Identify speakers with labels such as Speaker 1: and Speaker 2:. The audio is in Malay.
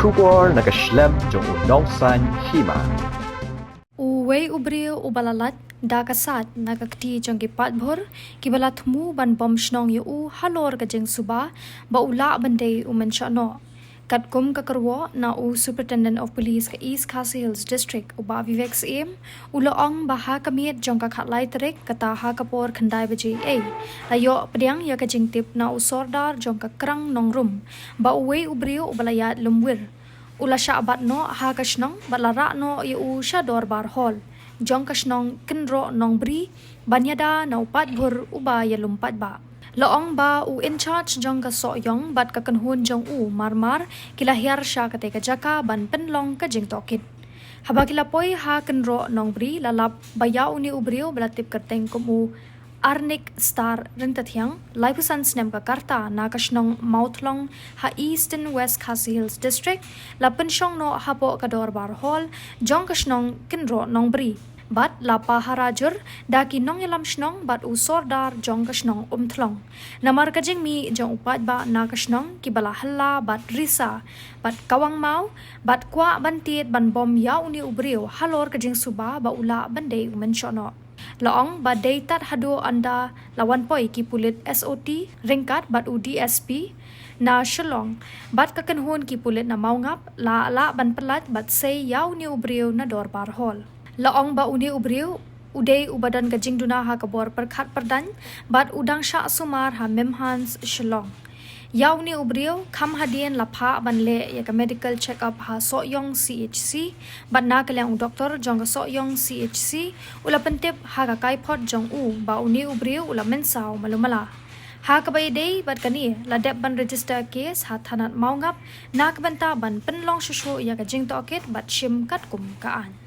Speaker 1: Shubor nakaslem jong unongsan Hima.
Speaker 2: Uwe ubril ubalalat dakasat nagakti jong ki Paidbhur kibalat mu ban bom shnong yu halor ka jeng Suba ba ula bande u Menshohnoh. Kat kum kakarwo na u Superintendent of Police ka East Khasi Hills District u ba Vivek Sim ula ong baha kamiet jong ka khatlai terik kata ha kapor khandai baji layo pediang ya ka jing tip na u sordar jong ka krang nong rum ba uwe ubril ubalayat lumwir ula syabat no ha kashnong balara no yu shador bar hall jong kashnong kenro nong bri banyada na Paidbhur uba ya lumpat ba loong ba u in charge jong ka soyong bat ka kanhun jong u marmar kilahir sya kate ka jaka ban penlong ka jing tokit haba kilapoi ha kenro nong bri lalap bayau ni ubriu belatip kerteng kumu Arnik Star Rintathyang, Laipusan Snem Karta, Nakashnong Mouthlong, Ha East and West Khasi Hills District, La Menshohnoh Hapo Kador Bar Hall, Jong Kashnong Kinro Nong Bri, Bat La Paharajur, Daki Nong Yalam Shnong, Bat Usordar Jong Kashnong Thlong. Namar Kajing Mi Jong Upadba Nakashnong, Kibala Halla, Bat Risa, Bat Kawang Mau, Bat Kwa Bantit Ban Bom Yau Ni Ubriu, Halor Kajing Suba, Ba Ula Bande Menshohnoh. Laong ba daytat hado anda lawan poi ki Pulit SOT ringkat bat UDSP na Shillong bat kakanhun ki Pulit na maungap la ban pelat bat say yaw ni ubriu na dor bar hall laong ba uni ubriu uday ubadan gajing duna ha kabor perkhat perdan bat udang sha sumar ha memhans Shillong yaw ni ubriu kham hadien lapha banle ya ka medical check up ha soyong CHC ban na kalang doktor jong ka soyong CHC ula pentip ha ka kaipot jong u ba uni ubriu ula mensaw malumala ha ka bay day bat kani la dep ban register case ha thanat maungap nak banta ban penlong shushu ya ka jing tokit bat shim kat kum kaan